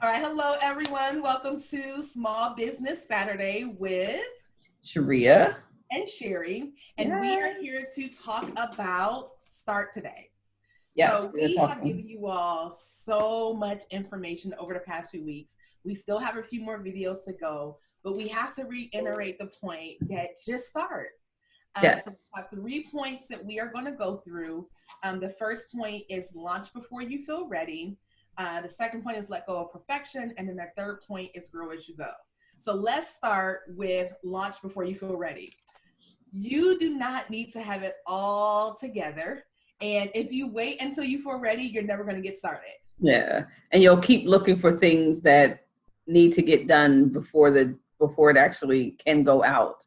All right, hello everyone. Welcome to Small Business Saturday with Sharea. and Sherry, and we are Yes. here to talk about Start Today. Yes, So we are we have talking. given you all so much information over the past few weeks. We still have a few more videos to go, but we have to reiterate the point that just start. So Yes. we have 3 points that we are going to go through. The first point is launch before you feel ready. The second point is let go of perfection. And then the third point is grow as you go. So let's start with launch before you feel ready. You do not need to have it all together. And if you wait until you feel ready, you're never going to get started. Yeah. And you'll keep looking for things that need to get done before it actually can go out.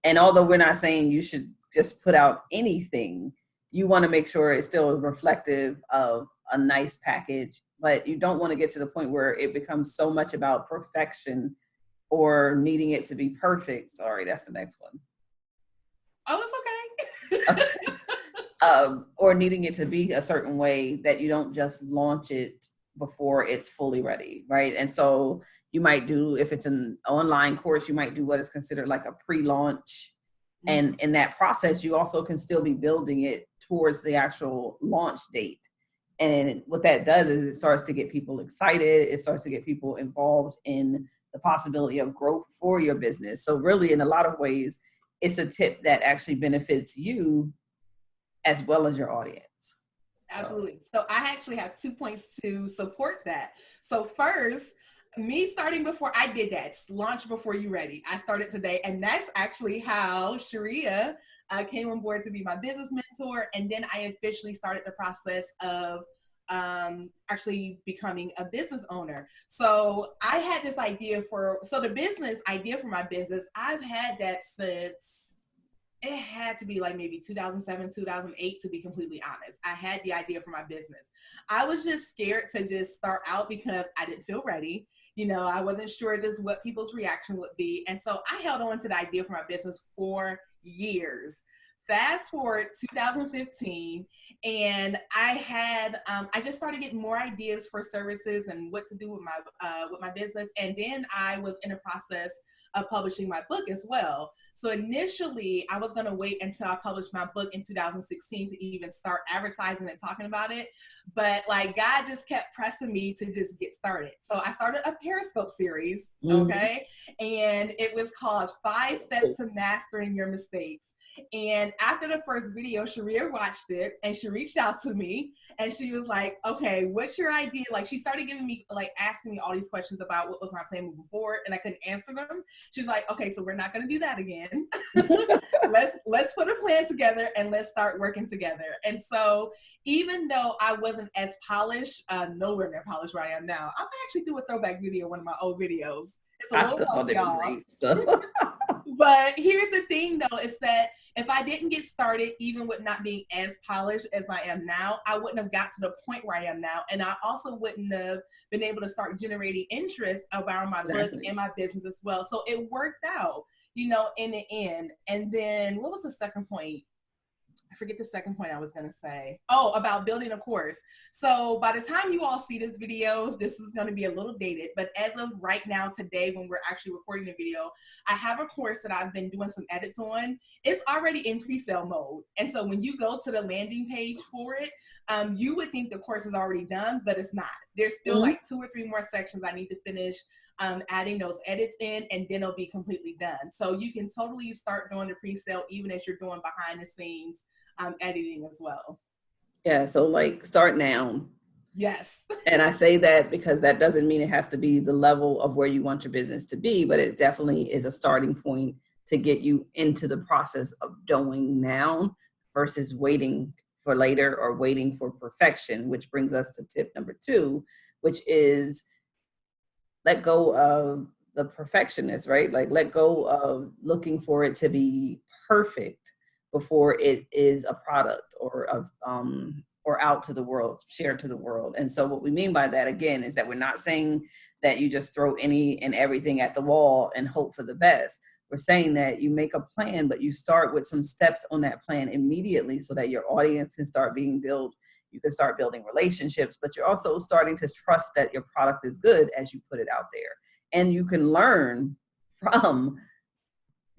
And although we're not saying you should just put out anything, you want to make sure it's still reflective of a nice package, but you don't want to get to the point where it becomes so much about perfection or needing it to be perfect. Sorry, that's the next one. Oh, it's okay. Or needing it to be a certain way that you don't just launch it before it's fully ready, right? And so you might do, if it's an online course, you might do what is considered like a pre-launch. And in that process, you also can still be building it towards the actual launch date. And what that does is it starts to get people excited. It starts to get people involved in the possibility of growth for your business. So really, in a lot of ways, it's a tip that actually benefits you as well as your audience. So, Absolutely. So I actually have 2 points to support that. So first, me starting before I did that, launch before you ready. I started today, and that's actually how Sharea came on board to be my business mentor, and then I officially started the process of actually becoming a business owner. So I had this idea so the business idea for my business, I've had that since it had to be like maybe 2007, 2008, to be completely honest. I had the idea for my business. I was just scared to just start out because I didn't feel ready. I wasn't sure just what people's reaction would be. And so I held on to the idea for my business for years. Fast forward 2015, and I just started getting more ideas for services and what to do with my business. And then I was in the process of publishing my book as well. So initially, I was going to wait until I published my book in 2016 to even start advertising and talking about it. But like God just kept pressing me to just get started. So I started a Periscope series, mm-hmm. okay? And it was called 5 Steps to Mastering Your Mistakes. And after the first video, Sharea watched it and she reached out to me and she was like, okay, what's your idea? Like she started giving me, like asking me all these questions about what was my plan moving forward, and I couldn't answer them. She's like, okay, so we're not going to do that again. let's put a plan together and let's start working together. And so even though I wasn't as polished, nowhere near polished where I am now, I'm actually do a throwback video, one of my old videos. It's a I little still rough, thought they were y'all. great. So, But here's the thing though, is that if I didn't get started, even with not being as polished as I am now, I wouldn't have got to the point where I am now. And I also wouldn't have been able to start generating interest around my book exactly. and my business as well. So it worked out, in the end. And then what was the second point? I forget the second point I was going to say. Oh, about building a course. So by the time you all see this video, this is going to be a little dated, but as of right now, today, when we're actually recording the video, I have a course that I've been doing some edits on. It's already in pre-sale mode. And so when you go to the landing page for it, you would think the course is already done, but it's not. There's still Mm-hmm. like 2 or 3 more sections I need to finish adding those edits in, and then it'll be completely done. So you can totally start doing the pre-sale even as you're doing behind the scenes editing as well. Yeah. So, like, start now. Yes. And I say that because that doesn't mean it has to be the level of where you want your business to be, but it definitely is a starting point to get you into the process of doing now versus waiting for later or waiting for perfection, which brings us to tip number 2, which is let go of the perfectionist, right? Like let go of looking for it to be perfect before it is a product or out to the world, shared to the world. And so what we mean by that again is that we're not saying that you just throw any and everything at the wall and hope for the best. We're saying that you make a plan, but you start with some steps on that plan immediately so that your audience can start being built You can start building relationships, but you're also starting to trust that your product is good as you put it out there. And you can learn from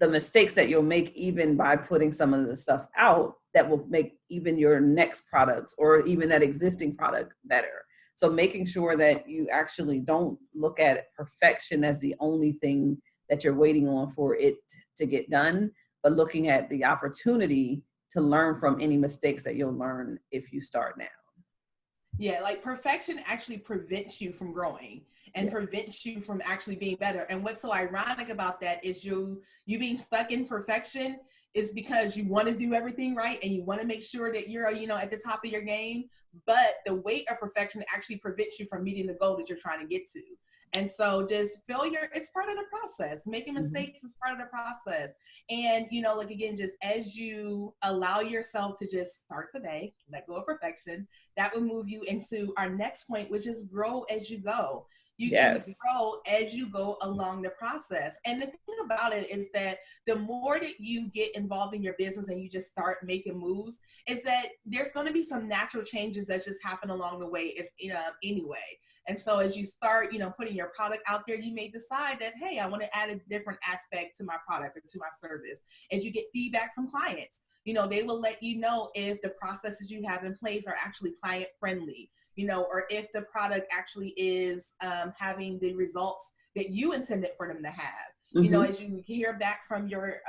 the mistakes that you'll make even by putting some of the stuff out that will make even your next products or even that existing product better. So making sure that you actually don't look at perfection as the only thing that you're waiting on for it to get done, but looking at the opportunity to learn from any mistakes that you'll learn if you start now. Yeah, like perfection actually prevents you from growing and prevents you from actually being better. And what's so ironic about that is you being stuck in perfection is because you want to do everything right and you want to make sure that you're, at the top of your game. But the weight of perfection actually prevents you from meeting the goal that you're trying to get to. And so just failure is part of the process. Making mistakes is part of the process. And, like again, just as you allow yourself to just start today, let go of perfection, that will move you into our next point, which is grow as you go. You can grow as you go along the process. And the thing about it is that the more that you get involved in your business and you just start making moves, is that there's going to be some natural changes that just happen along the way anyway. And so as you start, putting your product out there, you may decide that, hey, I want to add a different aspect to my product or to my service. As you get feedback from clients, they will let you know if the processes you have in place are actually client friendly, or if the product actually is having the results that you intended for them to have. As you hear back from your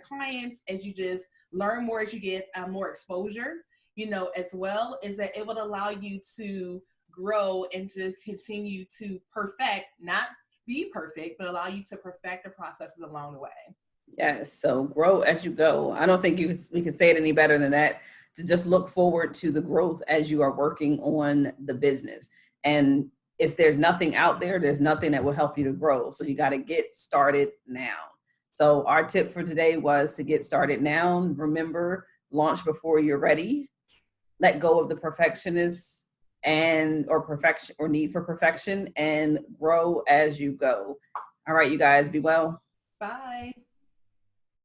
clients, as you just learn more, as you get more exposure, as well, is that it will allow you to grow and to continue to perfect, not be perfect, but allow you to perfect the processes along the way. Yes. So grow as you go. I don't think we can say it any better than that, to just look forward to the growth as you are working on the business. And if there's nothing out there, there's nothing that will help you to grow. So you got to get started now. So our tip for today was to get started now. Remember, launch before you're ready. Let go of the perfectionist or need for perfection, and grow as you go. All right, you guys, be well. Bye.